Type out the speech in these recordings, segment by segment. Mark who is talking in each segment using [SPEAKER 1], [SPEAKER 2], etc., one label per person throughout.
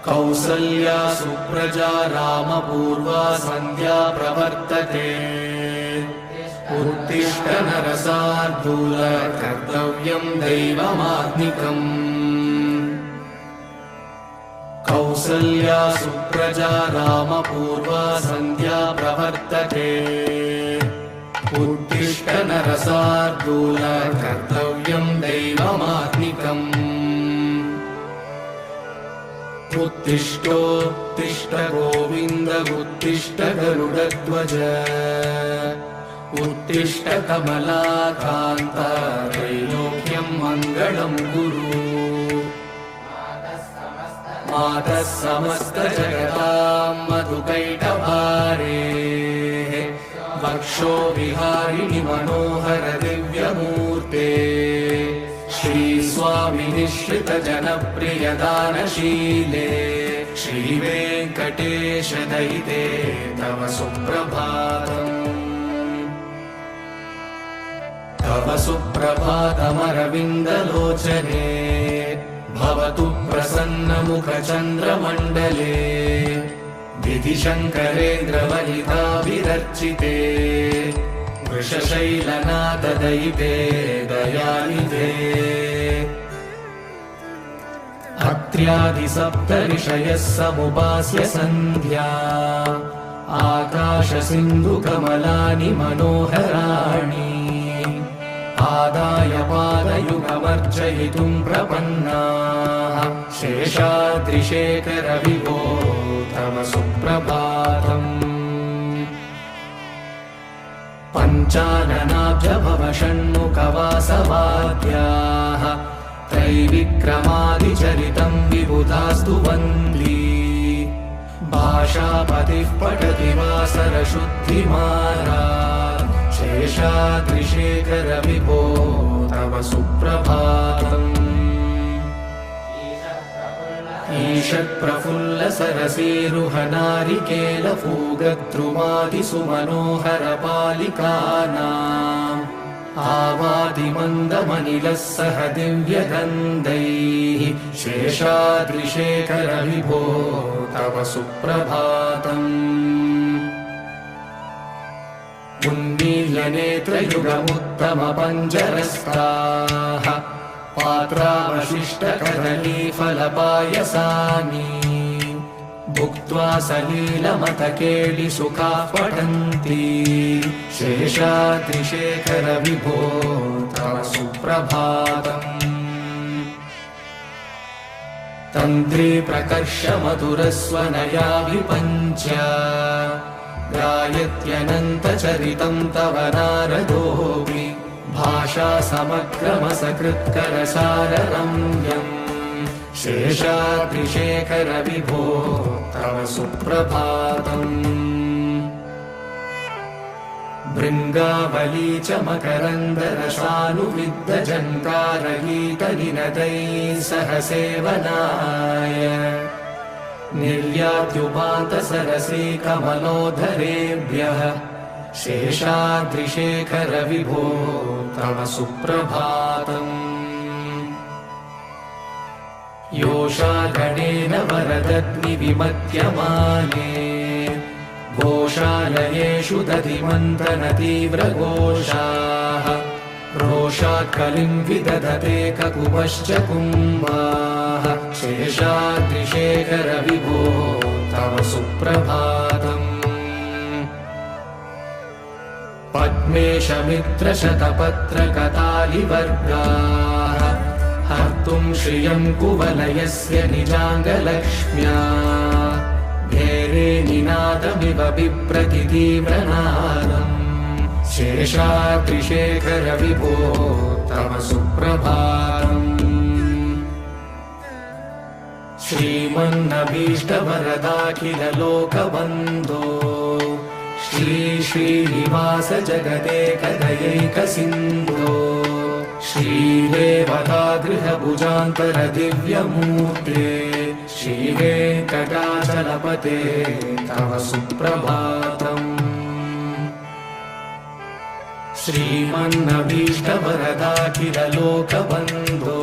[SPEAKER 1] कौसल्या सुप्रजा रामपूर्वा सन्ध्या प्रवर्तते उत्तिष्ठ नरशार्दूल कर्तव्यं दैवमात्मिकम् कौसल्या सुप्रजा रामपूर्वा सन्ध्या प्रवर्तते उत्तिष्ठ नरशार्दूल कर्तव्यं दैवमात्मिकम् उत्तिष्ठोत्तिष्ठ गोविन्द उत्तिष्ठ गरुडध्वज उत्तिष्ठ कमलाकान्त त्रैलोक्यं मङ्गलं कुरु मातः समस्तजगतां मधुकैटभारे वक्षो विहारिणि मनोहर दिव्यमूर्ते श्रीस्वामि निःश्रित जनप्रिय दानशीले श्रीवेङ्कटेश दयिते तव सुप्रभातम् तव सुप्रभातमरविन्दलोचने भवतु प्रसन्नमुखचन्द्रमण्डले विधिशङ्करेन्द्रवनिताभिरर्चिते वृषशैलनाथ दयिते दयानिधे अत्र्यादिसप्तऋषयः समुपास्य सन्ध्या आकाशसिन्धुकमलानि मनोहराणि आदाय पादयुगमर्चयितुं प्रपन्नाः शेषाद्रिशेखर विभो तव सुप्रभातम् पञ्चाननाभ्यभव षण्मुखवासवाद्याः त्रैविक्रमादिचरितं विबुधास्तु वन्दी भाषापतिः पठति वासरशुद्धिमारात् शेषाद्रिशेखर विभो तव सुप्रभातम् ईषत्प्रफुल्ल सरसीरुहनारिकेलफूगद्रुमादिसुमनोहर पालिकानाम् आवादिमन्दमनिलः सह दिव्यगन्धैः शेषाद्रिशेखर विभो तव सुप्रभातम् उन्मील्यनेत्रयुगमुत्तमपञ्जरस्ताः पात्रावशिष्टकदलीफलपायसानि भुक्त्वा सलीलमतकेलिसुखाः पठन्ति शेषाद्रिशेखर विभो तव सुप्रभातम् तन्त्री प्रकर्ष मधुरस्वनया विपञ्च गायत्यनन्तचरितं तव नारदोऽपि भाषा समग्रमसकृत्करसाररम्यम् शेषाद्रिशेखर विभो तव सुप्रभातम् भृङ्गावली च मकरन्दरसानुविद्धजन्कारगीतनिनदैः सह सेवनाय निर्यात्युपान्तसरसी कमलोधरेभ्यः शेषाद्रिशेखर विभो तव सुप्रभातम् योषागणेन वरदग्निविमध्यमाने घोषालयेषु दधिमन्थनतीव्रघोषाः रोषात् कलिं विदधते ककुभश्च कुम्भाः शेषाद्रिशेखर विभो तव सुप्रभातम् पद्मेशमित्रशतपत्रकतालिवर्गाः हर्तुं श्रियं कुवलयस्य निजाङ्गलक्ष्म्या भेरे निनादमिव बिभ्रति तीव्रनादम् शेषाद्रिशेखर विभो तव सुप्रभातम् श्रीमन्नभीष्टवरदाखिललोकबन्धो श्री श्रीनिवास जगदेकदयैकसिन्धो श्रीदेवतागृहभुजान्तर दिव्यमूर्ते श्रीवेङ्कटाचलपते तव सुप्रभातम् श्रीमन्नभीष्टवरदाखिललोकबन्धो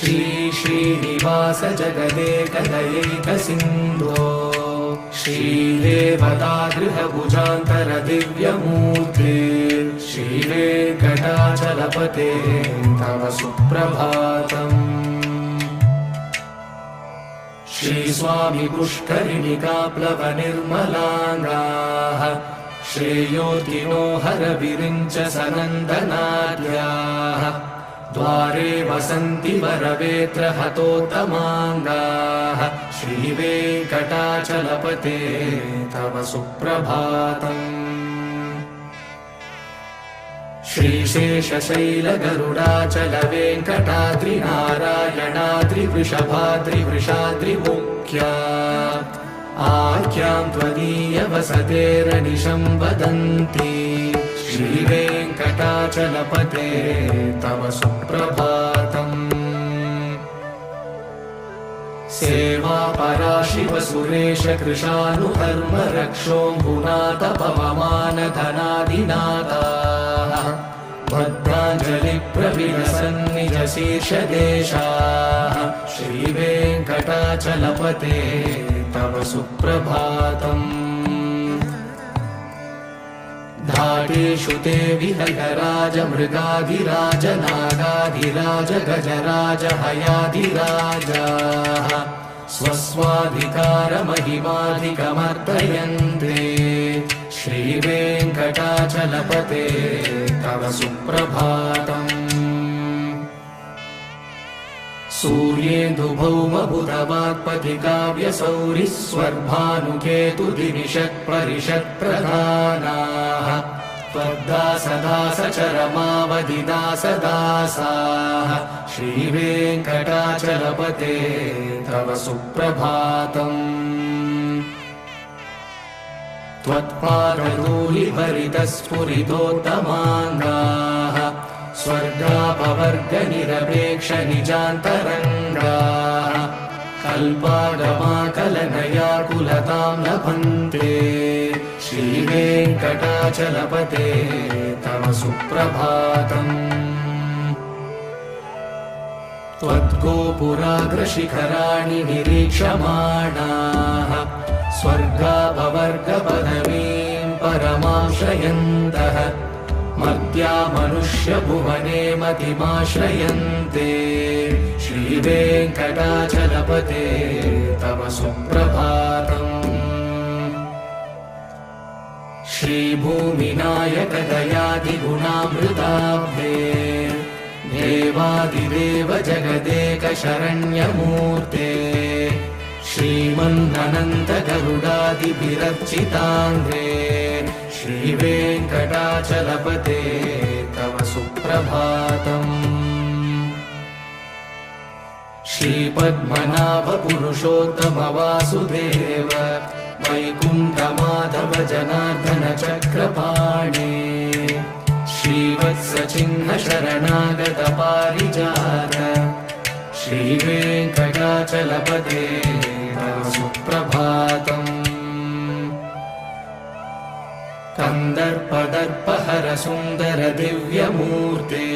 [SPEAKER 1] श्री श्रीनिवास जगदेकदयैकसिन्धो श्रीदेवता गृहभुजान्तर दिव्यमूर्ते श्रीवेङ्कटाचलपते तव सुप्रभातम्। श्रीस्वामी पुष्करिणिकाप्लवनिर्मलाङ्गाः श्रेयोतिनो हरविरिञ्च सनन्दनाद्याः द्वारे वसन्ति वरवेत्र हतोत्तमाङ्गाः श्रीवेङ्कटाचलपते तव सुप्रभातम्। श्रीशेषशैलगरुडाचलवेङ्कटाद्रिनारायणाद्रिवृषभाद्रिवृषाद्रिमुख्या आख्यां त्वदीयवसतेरनिशं वदन्ति श्रीवेङ्कटाचलपते तव सुप्रभातम्। सेवा पराशिवसुरेश कृशानुधर्म रक्षोऽम्बुनाथ पवमानधनादिनाथाः भद्राञ्जलिप्रविलसन्निज शीर्षदेशाः श्रीवेङ्कटाचलपते तव सुप्रभातम्। धाटेषु ते विहगराज मृगाधिराज नागाधिराज गजराज हयाधिराजाः स्वस्वाधिकारमहिमाधिकमर्दयन्ते श्रीवेङ्कटाचलपते तव सुप्रभातम्। सूर्येन्दुभौमबुधवाक्पतिकाव्यसौरिस्वर्भानुकेतुदिविषत्परिषत्प्रधानाः त्वद्दासदासचरमावधिदासदासाः श्रीवेङ्कटाचलपते तव सुप्रभातम्। त्वत्पादधूलिभरितस्फुरितोत्तमाङ्गाः स्वर्गापवर्गनिरपेक्षनिजान्तरङ्गाः कल्पागमाकलनयाकुलतां लभन्ते श्रीवेङ्कटाचलपते तव सुप्रभातम्। त्वद्गोपुराग्रशिखराणि निरीक्षमाणाः स्वर्गापवर्गपदवीं परमाश्रयन्तः मर्त्या मनुष्यभुवने मतिमाश्रयन्ते श्रीवेङ्कटाचलपते तव सुप्रभातम्। श्रीभूमिनायक दयादिगुणामृताब्धे देवादिदेव जगदेक शरण्यमूर्ते श्रीमन्ननन्त गरुडादिभिरर्चिताङ्घ्रे श्रीवेङ्कटाचलपते तव सुप्रभातम्। श्रीपद्मनाभ पुरुषोत्तम वासुदेव वैकुण्ठमाधव जनार्दन चक्रपाणे श्रीवत्सचिह्न शरणागत पारिजात श्रीवेङ्कटाचलपते तव सुप्रभातम्। कन्दर्पदर्पहर सुन्दर दिव्यमूर्ते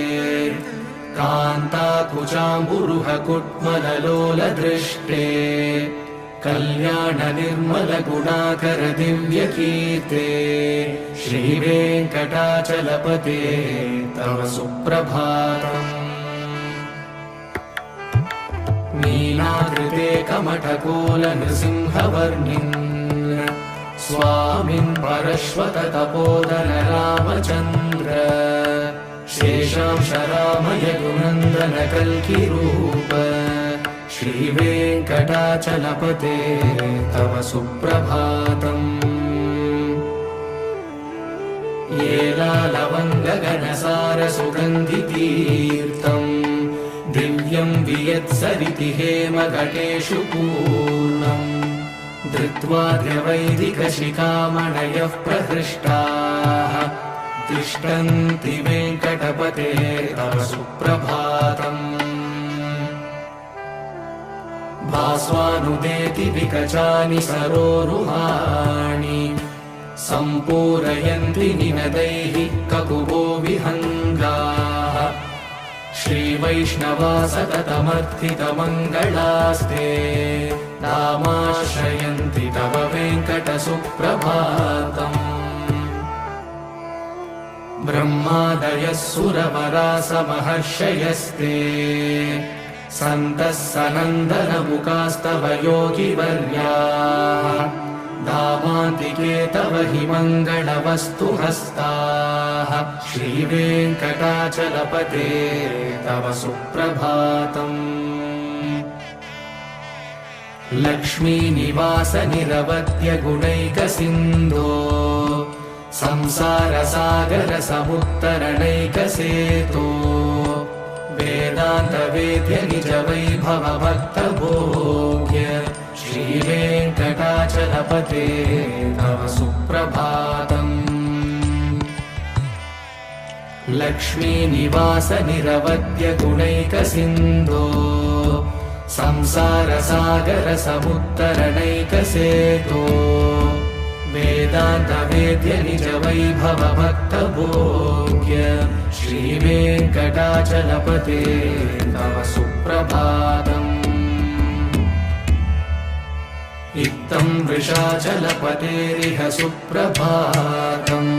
[SPEAKER 1] कान्ताकुचाम्बुरुह कुट्मललोलदृष्टे कल्याण निर्मल गुणाकर दिव्यकीर्ते श्रीवेङ्कटाचलपते तव सुप्रभातम्। नीलाकृते कमठकोल नृसिंहवर्णिन् स्वामिन् परश्वत तपोधन रामचन्द्र शेषांश रामय गुणन्दन कल्किरूप श्रीवेङ्कटाचलपते तव सुप्रभातम्। येलालवङ्गगणसार सुगन्धितीर्थम् दिव्यं वियत्सरिति हेमघटेषु पूर्णम् धृत्वा द्रवैदिकशिखामणयः प्रहृष्टाः तिष्ठन्ति वेङ्कटपते तव सुप्रभातम्। भास्वानुदेति विकचानि सरोरुहाणि सम्पूरयन्ति निनदैः ककुभो विहङ्गाः श्रीवैष्णवा सततमर्थितमङ्गलास्ते नामाश्रयन्ति तव वेङ्कटसुप्रभातम् ब्रह्मादयः सुरवरासमहर्षयस्ते सन्तः सनन्दनमुखास्तव योगिवर्याः दामान्तिके तव हि मङ्गलवस्तुहस्ताः श्रीवेङ्कटाचलपते तव सुप्रभातम् लक्ष्मीनिवास निरवध्य गुणैकसिन्धो संसारसागर समुत्तरणैकसेतो वेदान्तवेद्य निज वैभव भक्तभोग्य श्रीवेङ्कटाचलपते तव सुप्रभातम् लक्ष्मीनिवास निरवध्य गुणैकसिन्धो संसारसागर समुत्तरणैकसेतो वेदान्तवेद्य निज वैभव भक्तभोग्य श्रीवेङ्कटाचलपते तव सुप्रभातम् इत्थं वृषाचलपतेरिह सुप्रभातम्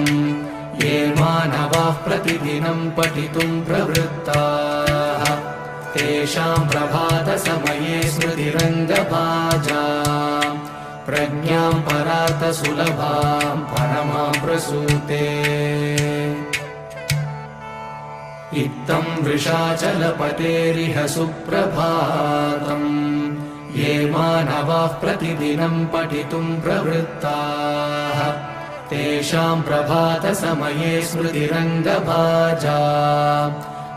[SPEAKER 1] ये मानवाः प्रतिदिनं पठितुं प्रवृत्ताः तेषां प्रभातसमये स्मृतिरङ्गभाजाम् प्रज्ञां परार्थसुलभां परमां प्रसूते इत्थं वृषाचलपतेरिह सुप्रभातम् ये मानवाः प्रतिदिनं पठितुं प्रवृत्ताः तेषां प्रभातसमये स्मृतिरङ्गभाजाम्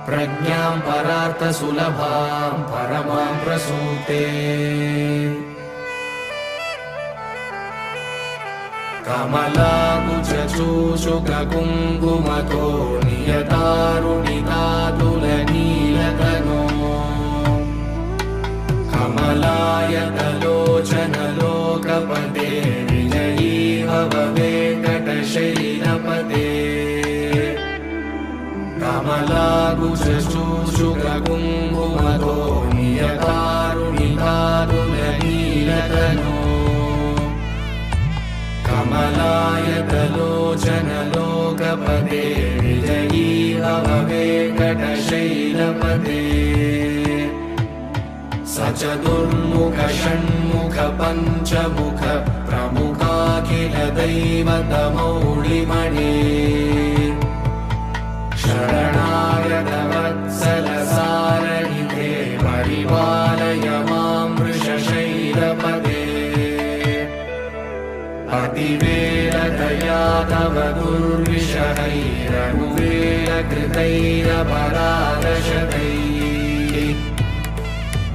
[SPEAKER 1] प्रज्ञां परार्थसुलभां परमां प्रसूते कमलाकुचूषुककुङ्कुमतो नियतारुणितातुलनीलतनो कमलायतलोचनलोकपते विजयी भव वेङ्कटशैलपते कमलाकुचूषुककुङ्कुमतो नियतारुणितातुलनीलतनो कमलायतलोचनलोकपते विजयी भव वेङ्कटशैलपते स चतुर्मुख षण्मुख पञ्चमुख प्रमुखाखिल दैवतमौळिमणे शरणागत वत्सल सारहिते परिपालय मां वृषशैलपते अतिवेलदया तव दुर्विषहैरनुवेलकृतैरपरादशतैः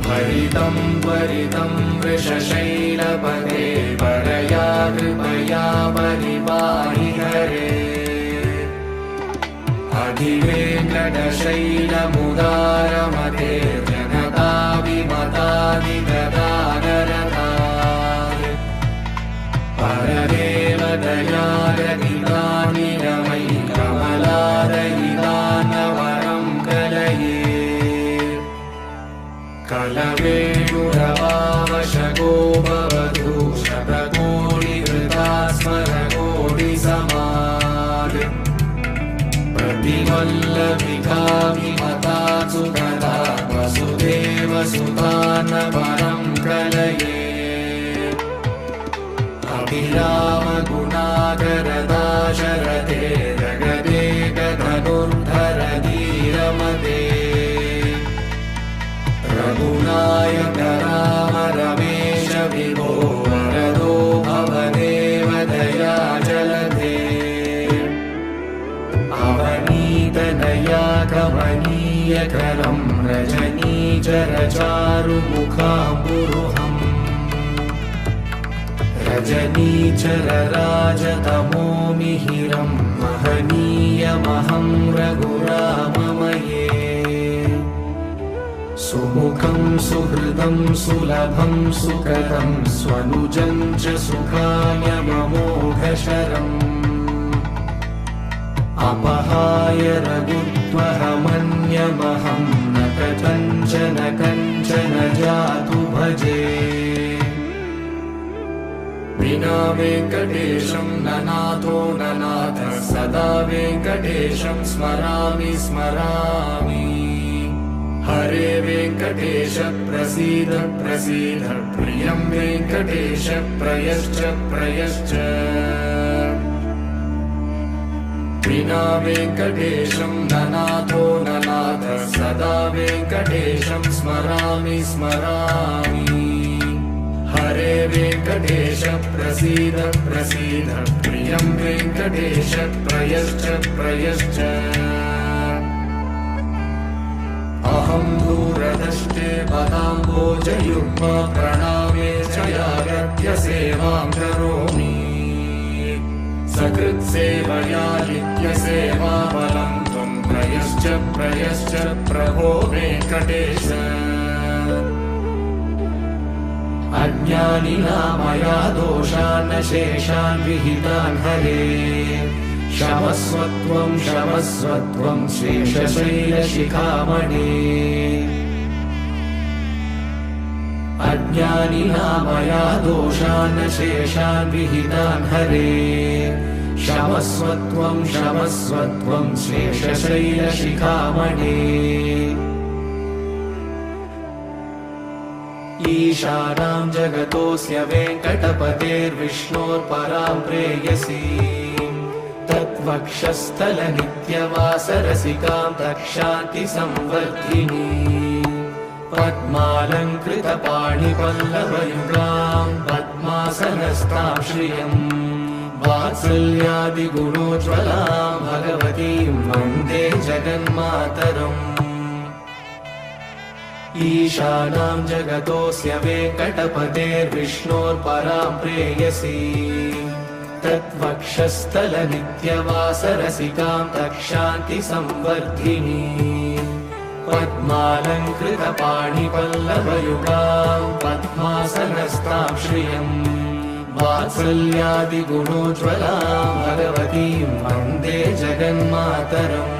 [SPEAKER 1] भरितं त्वरितं वृषशैलपते परया कृपया परिपाहि हरे अधिवेङ्कटशैलमुदारमते जनता विमतादिगदानरता परदेवदयारहितानि रमयि कमलारहितानवरं कलये कलवेणुरवावशगो भवतु शतकोटिहृता स्मरकोटिसमाद् प्रतिवल्लभिका विमतासु तदा वसुदेवसुतानवरं कलये अभिरामगुणाकरदाशरथे जगदेकधनुर्धर धीरमते रघुनायक राम रमेश विभो वरदो भवदेव दया जलधे अवनीतनया कमनीयकरं रजनीचरचारुमुखाम्बुरुहम् रजनीचरराजतमोमिहिरं महनीयमहं रघुराममये सुमुखं सुहृदं सुलभं सुकृतं स्वनुजं च सुखाय ममोघशरम् अपहाय रघुत्व विश्वमन्यमहं न कथञ्चन कञ्चन जातु भजे विना वेङ्कटेशं ननाथो ननाथः सदा वेङ्कटेशं स्मरामि स्मरामि हरे वेङ्कटेश प्रसीद प्रसीद प्रियं वेङ्कटेश प्रयश्च प्रयश्च विना वेङ्कटेशं ननाथो ननाथः सदा वेङ्कटेशं स्मरामि स्मरामि हरे वेङ्कटेश प्रसीद प्रसीद प्रियं वेङ्कटेश प्रयश्च प्रयश्च अहं दूरदृष्टे पदाम्बोजयुग्म प्रणामे च यागत्य सेवां करोमि सकृत्सेवया नित्यसेवाबलं त्वं प्रयश्च प्रयश्च प्रभो वेङ्कटेश अज्ञानिना मया दोषान् शेषान् विहितान् हरे क्षमस्वत्वं क्षमस्वत्वं शेषशैलशिखामणे अज्ञानिना मया दोषान् शेषान् विहितान् हरे क्षमस्वत्वं क्षमस्वत्वं शेषशैलशिखामणे ईशानां जगतोऽस्य वेङ्कटपतेर्विष्णोर्परां प्रेयसीं तत्वक्षस्थलनित्यवासरसिकां तक्षान्तिसंवर्धिनी पद्मालङ्कृतपाणिपल्लवयुगां पद्मासनस्तां श्रियं वात्सल्यादिगुणोज्ज्वलां भगवतीं वन्दे जगन्मातरम् ईशानां जगतोऽस्य वेङ्कटपतेर्विष्णोर्परां प्रेयसीं तत्वक्षस्थलनित्यवासरसिकां तक्षान्तिसंवर्धिनी पद्मालङ्कृतपाणिपल्लवयुगां पद्मासनस्तां श्रियं वात्सल्यादिगुणोज्ज्वलां भगवतीं वन्दे जगन्मातरम्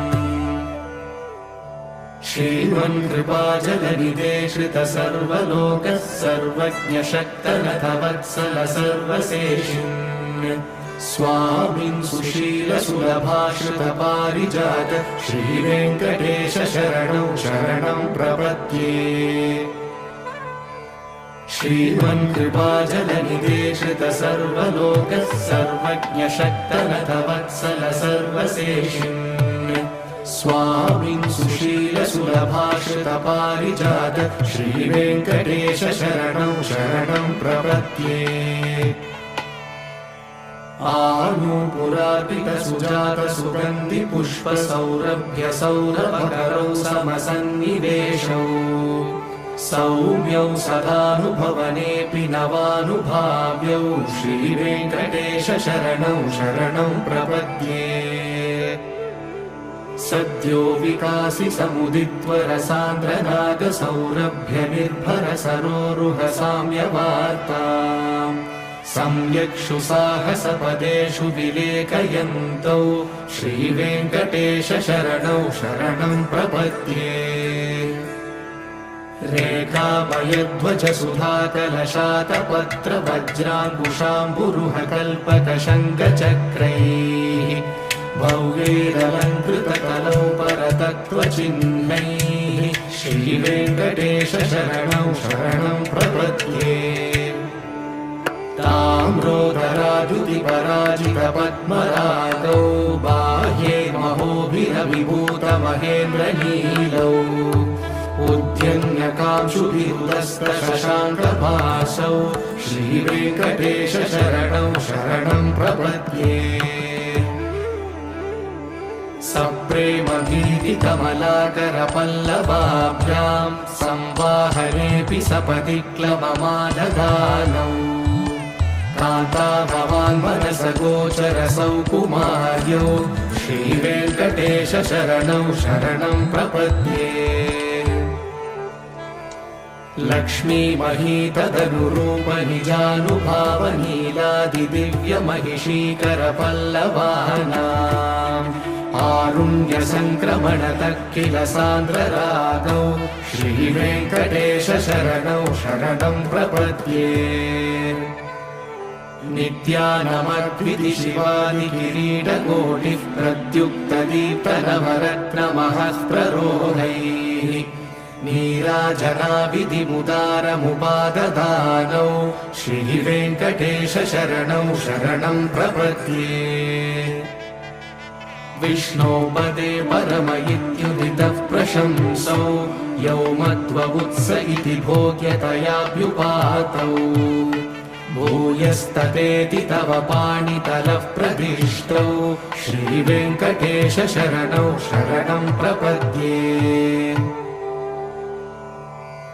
[SPEAKER 1] श्रीमन्कृपाजलनिधे श्रितसर्वलोकः सर्वज्ञशक्तनथवत्सल सर्वशेषिन् स्वामिन् सुशीलसुलभाश्रितपारिजात श्रीवेङ्कटेश शरणं शरणं प्रपद्ये श्रीमन्कृपाजलनिधे श्रितसर्वलोकः सर्वज्ञशक्तनथवत्सल सर्वशेषिन् स्वामिन् सुशीलसुलभाश्रितपारिजात श्रीवेङ्कटेश शरणं शरणं प्रपद्ये आनूपुरार्पितसुजातसुगन्धिपुष्पसौरभ्यसौरभकरौ समसन्निवेशौ सौम्यौ सदानुभवनेऽपि नवानुभाव्यौ श्रीवेङ्कटेश शरणं शरणं प्रपद्ये सद्यो विकासि समुदित्वरसान्द्रनागसौरभ्यनिर्भरसरोरुहसाम्यवार्ताम् सम्यक्षु साहसपदेषु विलेखयन्तौ श्रीवेङ्कटेश शरणौ शरणं प्रपद्ये रेखामयध्वजसुधाकलशातपत्रवज्राङ्कुशाम्बुरुहकल्पकशङ्खचक्रैः भव्यैरलङ्कृतकलौ परतत्त्वचिह्नैः श्रीवेङ्कटेश शरणं शरणं प्रपद्ये ताम्रोदराद्युतिपराजितपद्मरागौ बाह्ये महोभिरविभूतमहेन्द्रनीलौ उद्यन्यकांशुभिरुदस्तशशाङ्कभासौ श्रीवेङ्कटेश शरणं शरणं प्रपद्ये सप्रेमभीतिकमलाकरपल्लवाभ्यां संवाहनेऽपि सपदि क्लबमादधानौ कान्ता भवान् मनसगोचरसौ कुमार्यौ श्रीवेङ्कटेश शरणं शरणं प्रपद्ये लक्ष्मीमहीतदनुरूपनिजानुभावनीलादिदिव्यमहिषीकरपल्लवानाम् आरुण्यसङ्क्रमणतः किल सान्द्ररागौ श्रीवेङ्कटेश शरणौ शरणं प्रपद्ये नित्यानमद्विति शिवादिकिरीटकोटिः प्रद्युक्तदीप्तनवरत्नमः प्ररोहैः नीराजनाविधिमुदारमुपाददानौ श्रीवेङ्कटेश शरणौ शरणं प्रपद्ये विष्णोपदे परम इत्युदितः प्रशंसौ यौ मध्ववुत्स इति भोग्यतयाभ्युपातौ भूयस्ततेति तव पाणितलः प्रदिष्टौ श्रीवेङ्कटेश शरणौ शरणं प्रपद्ये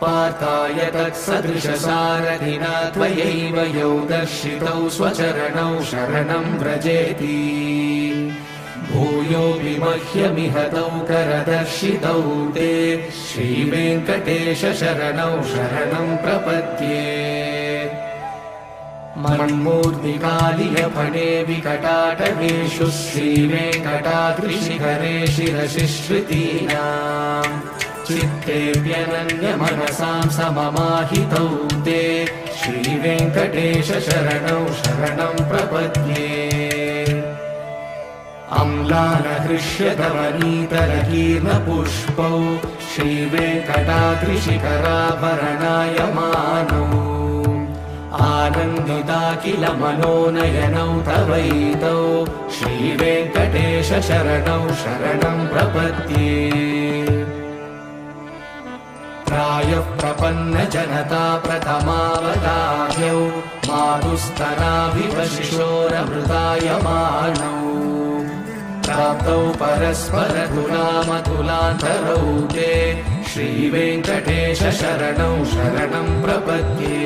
[SPEAKER 1] पार्थाय तत्सदृशसारथिना त्वयैव यौ दर्शितौ स्वचरणौ शरणं व्रजेति भूयोऽपि मह्यमिह तौ करदर्शितौ ते श्रीवेङ्कटेश शरणौ शरणं प्रपद्ये मन्मूर्तिकालियफणे विकटाटवेषु श्रीवेङ्कटाद्रिशिखरे शिरसिश्रुतीनाम् चित्तेऽप्यनन्यमनसां सममाहितौ ते श्रीवेङ्कटेश शरणौ शरणं प्रपद्ये अम्लानहृष्यतवनीतरकीर्णपुष्पौ श्रीवेङ्कटाद्रिशिखराभरणायमानौ आनन्दिता किल मनोनयनौ तवैतौ श्रीवेङ्कटेश शरणौ शरणं प्रपद्ये प्रायः प्रपन्नजनता प्रथमावताह्यौ मातुस्तनाभिव शिशोरमृतायमानौ प्राप्तौ परस्परतुलामतुलान्तरौ ते श्रीवेङ्कटेश शरणौ शरणं प्रपद्ये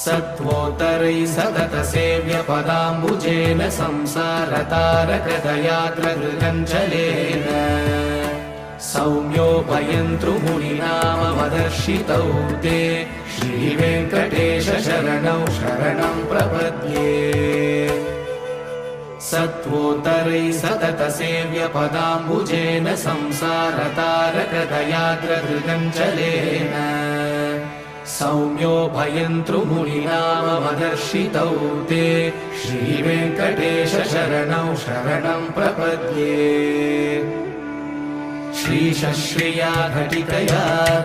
[SPEAKER 1] सत्त्वोत्तरैः सततसेव्यपदाम्बुजेन संसारतारकदयाग्रगृगञ्चलेन सौम्योपयन्तृमुनिनामवदर्शितौ ते श्रीवेङ्कटेश शरणौ शरणं प्रपद्ये सत्त्वोत्तरैः सततसेव्यपदाम्बुजेन संसारतारकदयाग्रगृगञ्चलेन सौम्योभयन्तृमुनिनामवदर्शितौ ते श्रीवेङ्कटेश शरणौ शरणं प्रपद्ये श्रीशश्रिया घटिकया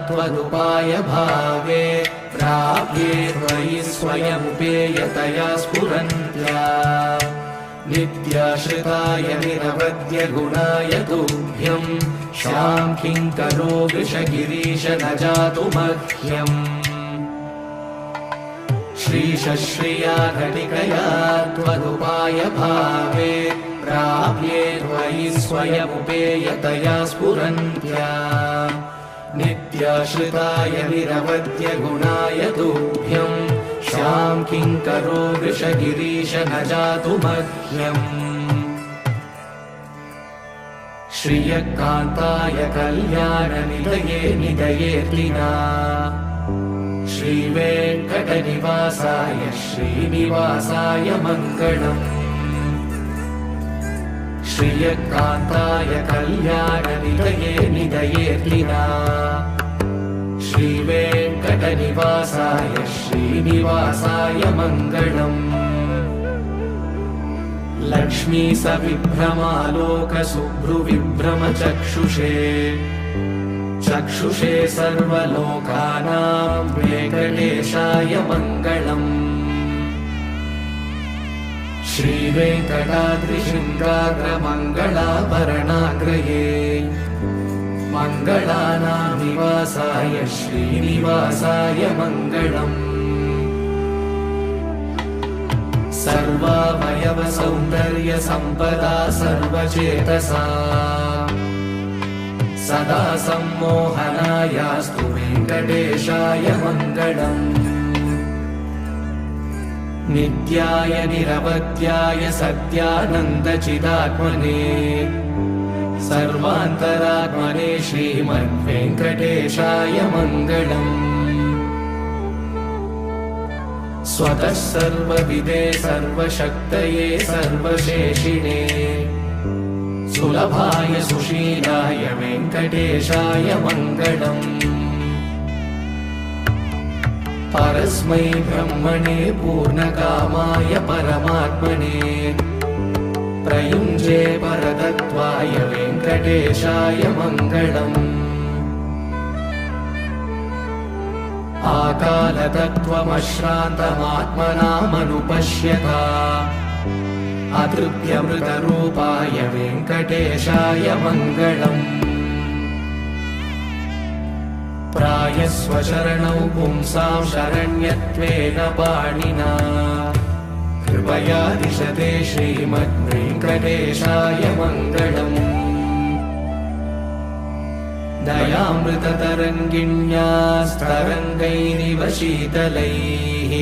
[SPEAKER 1] त्वदुपाय भावे प्राप्ये त्वयि स्वयमुपेयतया स्फुरन्त्या नित्याश्रिताय निरवद्य गुणाय तुभ्यं शां किङ्करो वृषगिरीश न जातु मह्यम् श्रीशश्रिया घटिकया त्वदुपाय भावे प्राप्ये त्वयि स्वयमुपेयतया स्फुरन्त्या नित्याश्रिताय निरवद्य गुणाय तुभ्यं शां किङ्करो वृषगिरीश न जातु मह्यम् श्रियकान्ताय कल्याणनिलये निलयेऽर्तिना श्रीवेङ्कटनिवासाय श्रीनिवासाय मङ्गलम् श्रियकान्ताय कल्याणनिलये निलयेऽर्तिना श्रीवेङ्कटनिवासाय श्रीनिवासाय मङ्गलम् लक्ष्मी सविभ्रमालोकशुभ्रुविभ्रमचक्षुषे चक्षुषे सर्वलोकानां वेङ्कटेशाय मङ्गलम् श्रीवेङ्कटाद्रिशृङ्गाग्रमङ्गलाभरणाग्रये मङ्गलानां निवासाय श्रीनिवासाय मङ्गलम् सर्वावयव सौन्दर्य सम्पदा सर्वचेतसा सदा सम्मोहनायास्तु वेङ्कटेशाय मङ्गलम् नित्याय निरवध्याय सत्यानन्दचिदात्मने सर्वान्तरात्मने श्रीमद्वेङ्कटेशाय मङ्गलम् स्वतः सर्वविदे सर्वशक्तये सर्वशेषिणे सुलभाय सुशीलाय वेङ्कटेशाय मङ्गलम् परस्मै ब्रह्मणे पूर्णकामाय परमात्मने प्रयुञ्जे परतत्त्वाय वेङ्कटेशाय मङ्गलम् आकालतत्त्वमश्रान्तमात्मनामनुपश्यता अतृप्यमृतरूपाय वेङ्कटेशाय मङ्गलम् प्रायस्वशरणौ पुंसां शरण्यत्वेन पाणिना कृपया दिशते श्रीमद्वेङ्कटेशाय मङ्गलम् दयामृततरङ्गिण्यास्तरङ्गैरिव शीतलैः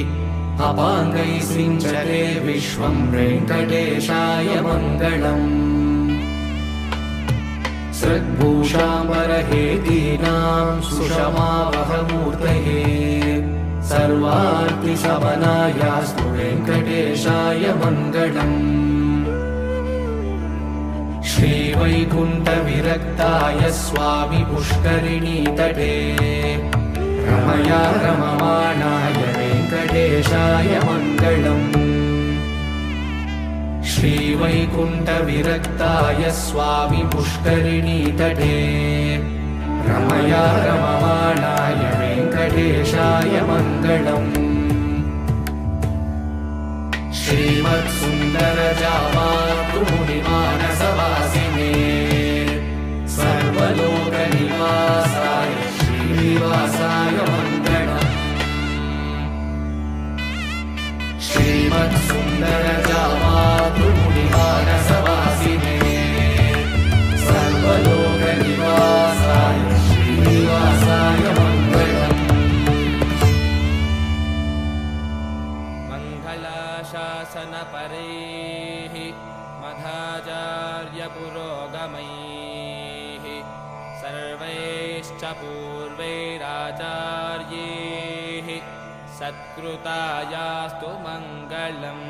[SPEAKER 1] अपाङ्गैः सिञ्चते विश्वं वेङ्कटेशाय मङ्गलम् सद्भूषाम्बरहेतीनां सुषमावहमूर्तये सर्वार्तिशमनायास्तु वेङ्कटेशाय मङ्गलम् श्रीवैकुण्ठविरक्ताय स्वामि पुष्करिणीतटे रमया रममाणाय वेङ्कटेशाय मङ्गलम् श्रीवैकुण्ठविरक्ताय स्वामि पुष्करिणीतटे रमया रममाणाय वेङ्कटेशाय मङ्गलम् श्रीमत्सुन्दरजामातृमुनिमानसवासिने सर्वलोकनिवासाय श्रीनिवासाय मङ्गलम् श्रीमत्सुन्दरजामातृमुनिमानसवासिने सर्वलोकनिवासाय श्रीनिवासाय मङ्गलम्
[SPEAKER 2] मङ्गलाशासनपरैः मध्वाचार्यपुरोगमैः सर्वैश्च पूर्वैराचार्यैः सत्कृतायास्तु मङ्गलम्।